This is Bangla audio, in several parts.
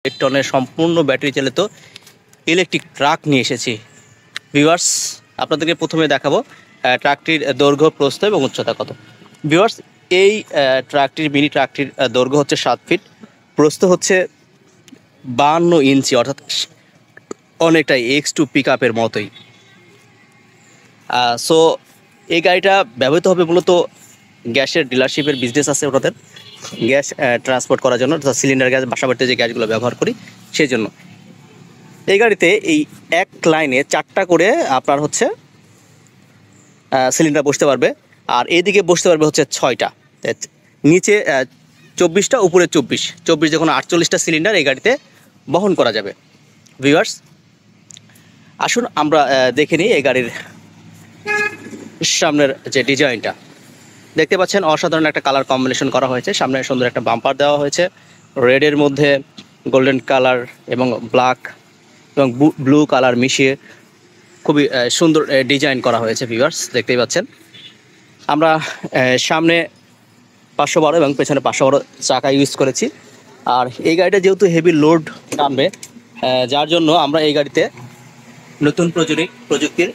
1 টনের সম্পূর্ণ ব্যাটারি চালিত ইলেকট্রিক ট্রাক নিয়ে এসেছি। ভিউয়ার্স, আপনাদেরকে প্রথমে দেখাবো ট্রাকটির দৈর্ঘ্য, প্রস্থ এবং উচ্চতা কত। ভিউয়ার্স, এই মিনি ট্রাকটির দৈর্ঘ্য হচ্ছে 7 ফিট, প্রস্থ হচ্ছে 52 ইঞ্চি, অর্থাৎ অনেকটাই X2 পিকআপের মতোই। সো এই গাড়িটা ব্যবহৃত হবে মূলত গ্যাসের ডিলারশিপের বিজনেস আছে ওনাদের, গ্যাস ট্রান্সপোর্ট করার জন্য, সিলিন্ডার গ্যাস, বাসা বাড়িতে যে গ্যাসগুলো ব্যবহার করি সেই জন্য। এই গাড়িতে এই এক লাইনে 4টা করে আপনার হচ্ছে সিলিন্ডার বসতে পারবে, আর এইদিকে বসতে পারবে হচ্ছে 6টা। নিচে 24টা, উপরে 24 যখন 48টা সিলিন্ডার এই গাড়িতে বহন করা যাবে। ভিউয়ার্স, আসুন আমরা দেখে নিই এই গাড়ির সামনের যে ডিজাইনটা। দেখতে পাচ্ছেন অসাধারণ একটা কালার কম্বিনেশন করা হয়েছে। সামনে সুন্দর একটা বাম্পার দেওয়া হয়েছে, রেডের মধ্যে গোল্ডেন কালার এবং ব্ল্যাক এবং ব্লু কালার মিশিয়ে খুবই সুন্দর ডিজাইন করা হয়েছে। ভিউয়ার্স, দেখতেই পাচ্ছেন আমরা সামনে 512 এবং পেছনে 512 চাকা ইউজ করেছি। আর এই গাড়িটা যেহেতু হেভি লোড টানবে, যার জন্য আমরা এই গাড়িতে নতুন প্রযুক্তির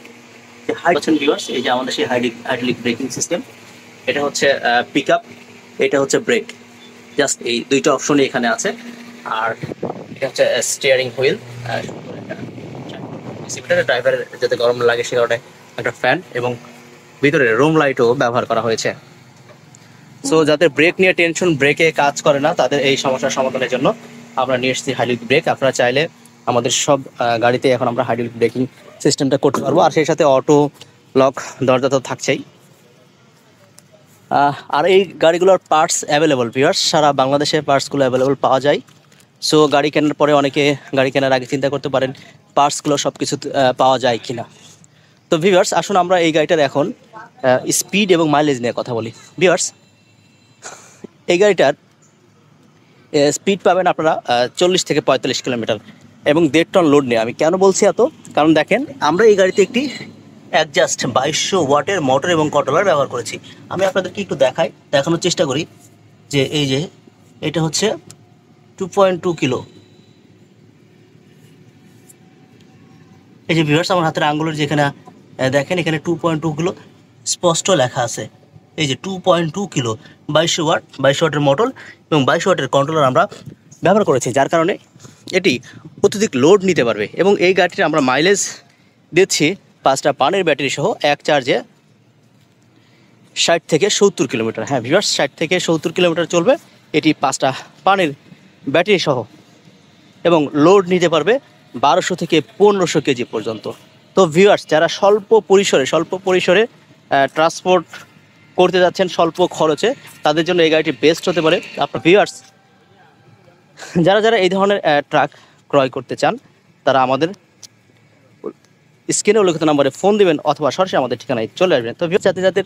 ভিউয়ার্স, এই যে আমাদের সেই হাইড্রোলিক ব্রেকিং সিস্টেম, এটা হচ্ছে পিকআপ, এটা হচ্ছে ব্রেক, জাস্ট এই দুইটা অপশনই এখানে আছে। আর এটা হচ্ছে স্টিয়ারিং হুইল, ড্রাইভারের যাতে গরম লাগে সে কারণে একটা ফ্যান এবং ভিতরে রুম লাইটও ব্যবহার করা হয়েছে। সো যাদের ব্রেক নিয়ে টেনশন, ব্রেকে কাজ করে না, তাদের এই সমস্যার সমাধানের জন্য আমরা নিয়ে এসেছি হাইড্রোলিক ব্রেক। আপনারা চাইলে আমাদের সব গাড়িতে এখন আমরা হাইড্রোলিক ব্রেকিং সিস্টেমটা করতে পারবো, আর সেই সাথে অটো লক দরজা তো থাকছেই। আর এই গাড়িগুলোর পার্টস অ্যাভেলেবল। ভিউয়ার্স, সারা বাংলাদেশে পার্টসগুলো অ্যাভেলেবল পাওয়া যায়। সো গাড়ি কেনার পরে অনেকে গাড়ি কেনার আগে চিন্তা করতে পারেন পার্টসগুলো সব কিছু পাওয়া যায় কিনা। তো ভিউয়ার্স, আসুন আমরা এই গাড়িটার এখন স্পিড এবং মাইলেজ নিয়ে কথা বলি। ভিউয়ার্স, এই গাড়িটার স্পিড পাবেন আপনারা 40 থেকে 45 কিলোমিটার এবং 1.5 টন লোড নিয়ে। আমি কেন বলছি এত, কারণ দেখেন আমরা এই গাড়িতে একটি অ্যাডজাস্ট 2200 ওয়াটের মোটর এবং কন্ট্রোলার ব্যবহার করেছি। আমি আপনাদেরকে একটু দেখানোর চেষ্টা করি যে এই যে এটা হচ্ছে 2.2 কিলো। এই যে ভিউয়ার্স, আমার হাতের আঙ্গুলের যেখানে দেখেন, এখানে 2.2 কিলো স্পষ্ট লেখা আছে। এই যে 2.2 কিলো, 2200 ওয়াটের মোটর এবং 2200 ওয়াটের কন্ট্রোলার আমরা ব্যবহার করেছি, যার কারণে এটি অত্যধিক লোড নিতে পারবে। এবং এই গাড়িটির আমরা মাইলেজ দিচ্ছি 5টা পানের ব্যাটারি সহ, এক চার্জে 60 থেকে 70 কিলোমিটার। হ্যাঁ ভিউয়ার্স, 60 থেকে 70 কিলোমিটার চলবে এটি 5টা পানের ব্যাটারি সহ, এবং লোড নিতে পারবে 1200 থেকে 1500 কেজি পর্যন্ত। তো ভিউয়ার্স, যারা স্বল্প পরিসরে ট্রান্সপোর্ট করতে যাচ্ছেন স্বল্প খরচে, তাদের জন্য এই গাড়িটি বেস্ট হতে পারে। আপনার ভিউয়ার্স, যারা এই ধরনের ট্রাক ক্রয় করতে চান, তারা আমাদের স্ক্রিনে উল্লেখিত নম্বরে ফোন দিবেন অথবা সরাসরি আমাদের ঠিকানায় চলে আসবেন। তো যাতে